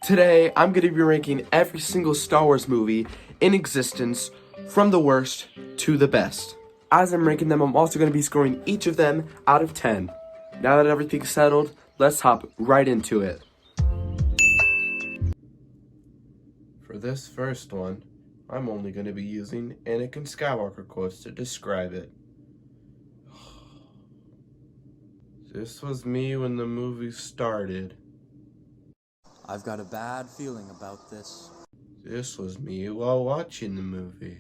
Today, I'm going to be ranking every single Star Wars movie in existence from the worst to the best. As I'm ranking them, I'm also going to be scoring each of them out of 10. Now that everything's settled, let's hop right into it. For this first one, I'm only going to be using Anakin Skywalker quotes to describe it. This was me when the movie started. I've got a bad feeling about this. This was me while watching the movie.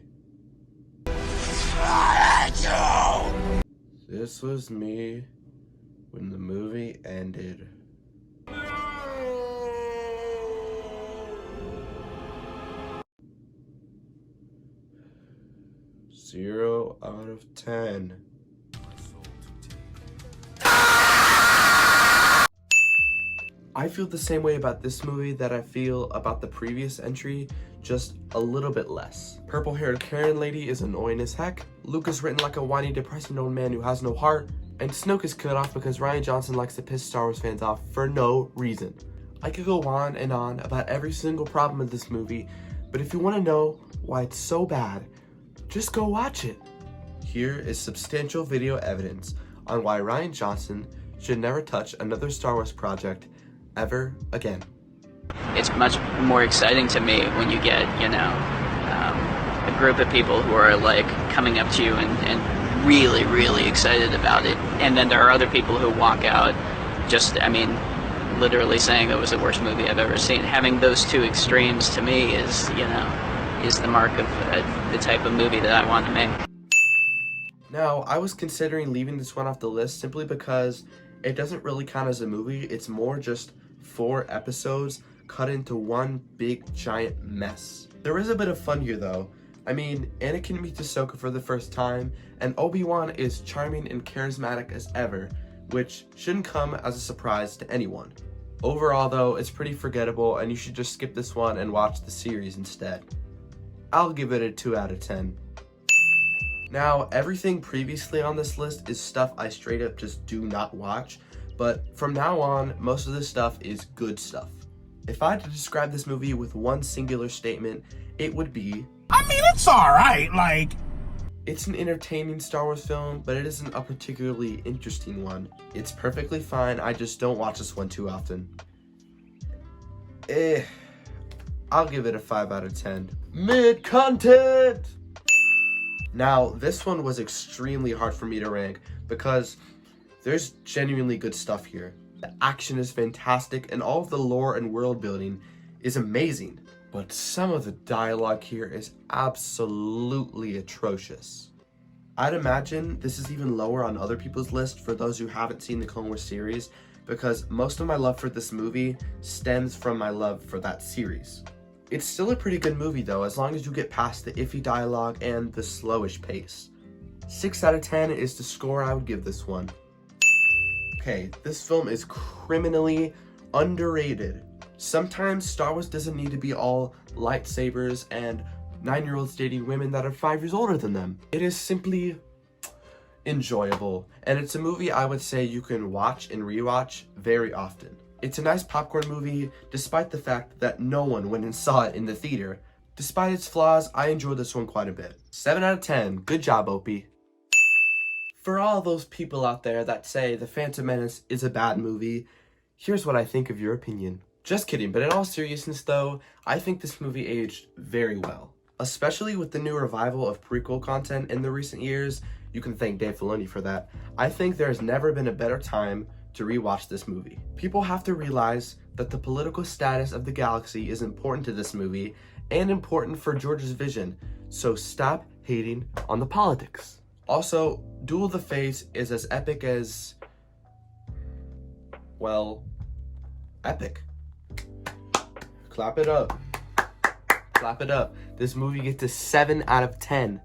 This was me when the movie ended. Zero out of 10. I feel the same way about this movie that I feel about the previous entry, just a little bit less. Purple-haired Karen lady is annoying as heck, Luke is written like a whiny, depressing old man who has no heart, and Snoke is cut off because Rian Johnson likes to piss Star Wars fans off for no reason. I could go on and on about every single problem of this movie, but if you want to know why it's so bad, just go watch it. Here is substantial video evidence on why Rian Johnson should never touch another Star Wars project ever again. It's much more exciting to me when you get, a group of people who are like coming up to you and really, really excited about it. And then there are other people who walk out literally saying it was the worst movie I've ever seen. Having those two extremes to me is the mark of the type of movie that I want to make. Now, I was considering leaving this one off the list simply because it doesn't really count as a movie. It's more just 4 episodes cut into one big giant mess. There is a bit of fun here though. Anakin meets Ahsoka for the first time, and Obi-Wan is charming and charismatic as ever, which shouldn't come as a surprise to anyone. Overall though, it's pretty forgettable and you should just skip this one and watch the series instead. I'll give it a 2 out of 10. Now, everything previously on this list is stuff I straight up just do not watch, but from now on, most of this stuff is good stuff. If I had to describe this movie with one singular statement, it would be, it's alright, it's an entertaining Star Wars film, but it isn't a particularly interesting one. It's perfectly fine, I just don't watch this one too often. I'll give it a 5 out of 10. Mid-content! Now, this one was extremely hard for me to rank because there's genuinely good stuff here. The action is fantastic and all of the lore and world building is amazing. But some of the dialogue here is absolutely atrocious. I'd imagine this is even lower on other people's list for those who haven't seen the Clone Wars series, because most of my love for this movie stems from my love for that series. It's still a pretty good movie though, as long as you get past the iffy dialogue and the slowish pace. 6 out of 10 is the score I would give this one. Okay, this film is criminally underrated. Sometimes Star Wars doesn't need to be all lightsabers and 9-year-olds dating women that are 5 years older than them. It is simply enjoyable, and it's a movie I would say you can watch and rewatch very often. It's a nice popcorn movie, despite the fact that no one went and saw it in the theater. Despite its flaws, I enjoyed this one quite a bit. 7 out of 10, good job, Opie. For all those people out there that say The Phantom Menace is a bad movie, here's what I think of your opinion. Just kidding, but in all seriousness though, I think this movie aged very well. Especially with the new revival of prequel content in the recent years, you can thank Dave Filoni for that. I think there's never been a better time to rewatch this movie. People have to realize that the political status of the galaxy is important to this movie and important for George's vision, so stop hating on the politics. Also, Duel of the Fates is as epic as, well, epic. Clap it up. Clap it up. This movie gets a 7 out of 10.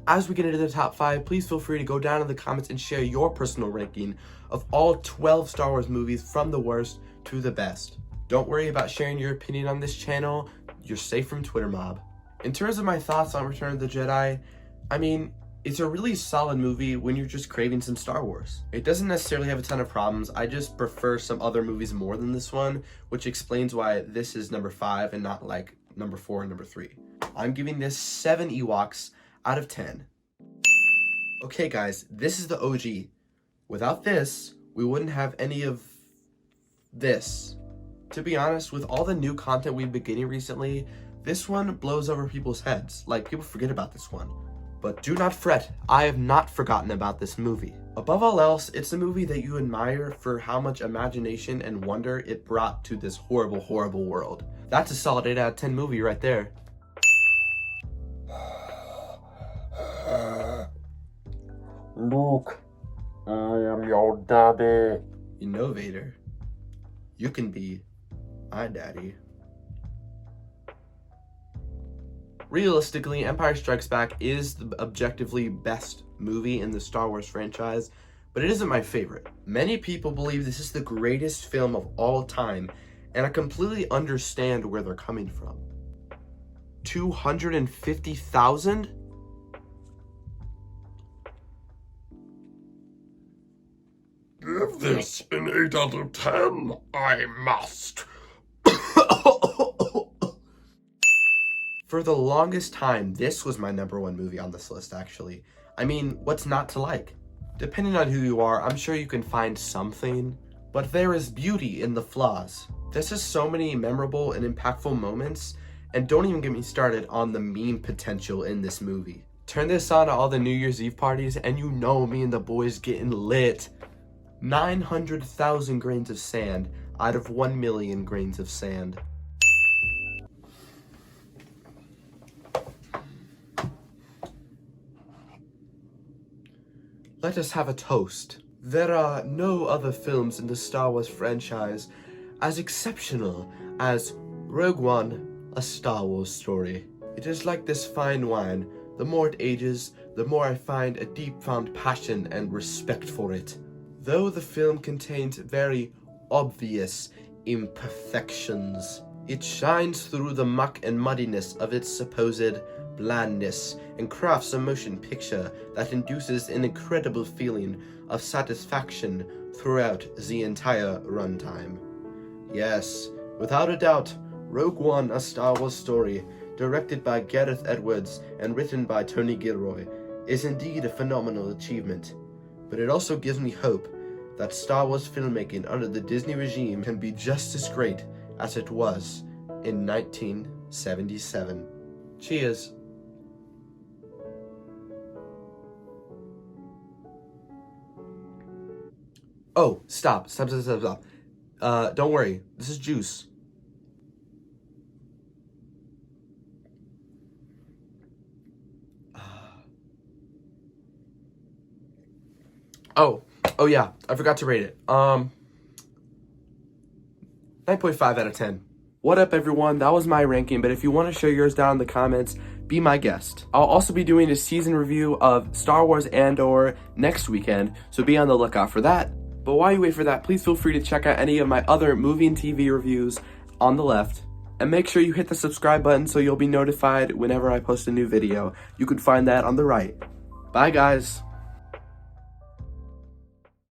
As we get into the top 5, please feel free to go down in the comments and share your personal ranking of all 12 Star Wars movies from the worst to the best. Don't worry about sharing your opinion on this channel. You're safe from Twitter mob. In terms of my thoughts on Return of the Jedi, It's a really solid movie when you're just craving some Star Wars. It doesn't necessarily have a ton of problems. I just prefer some other movies more than this one, which explains why this is number 5 and not like number 4 and number 3. I'm giving this 7 Ewoks out of 10. Okay guys, this is the OG. Without this, we wouldn't have any of this. To be honest, with all the new content we've been getting recently, this one blows over people's heads. Like, people forget about this one. But do not fret, I have not forgotten about this movie. Above all else, it's a movie that you admire for how much imagination and wonder it brought to this horrible, horrible world. That's a solid 8 out of 10 movie right there. Luke, I am your daddy. You know, Vader, you can be my daddy. Realistically, Empire Strikes Back is the objectively best movie in the Star Wars franchise, but it isn't my favorite. Many people believe this is the greatest film of all time, and I completely understand where they're coming from. 250,000? Give this an 8 out of 10. I must. For the longest time, this was my number 1 movie on this list, actually. I mean, what's not to like? Depending on who you are, I'm sure you can find something, but there is beauty in the flaws. This has so many memorable and impactful moments, and don't even get me started on the meme potential in this movie. Turn this on at all the New Year's Eve parties, and you know me and the boys getting lit. 900,000 grains of sand out of 1 million grains of sand. Let us have a toast. There are no other films in the Star Wars franchise as exceptional as Rogue One, a Star Wars story. It is like this fine wine. The more it ages, the more I find a deep-found passion and respect for it. Though the film contains very obvious imperfections, it shines through the muck and muddiness of its supposed blandness and crafts a motion picture that induces an incredible feeling of satisfaction throughout the entire runtime. Yes, without a doubt, Rogue One, a Star Wars story, directed by Gareth Edwards and written by Tony Gilroy, is indeed a phenomenal achievement. But it also gives me hope that Star Wars filmmaking under the Disney regime can be just as great as it was in 1977. Cheers. Oh, stop. Don't worry. This is juice. Oh yeah, I forgot to rate it. 9.5 out of 10. What up, everyone? That was my ranking, but if you want to share yours down in the comments, be my guest. I'll also be doing a season review of Star Wars Andor next weekend, so be on the lookout for that. But while you wait for that, please feel free to check out any of my other movie and TV reviews on the left, and make sure you hit the subscribe button so you'll be notified whenever I post a new video. You can find that on the right. Bye, guys.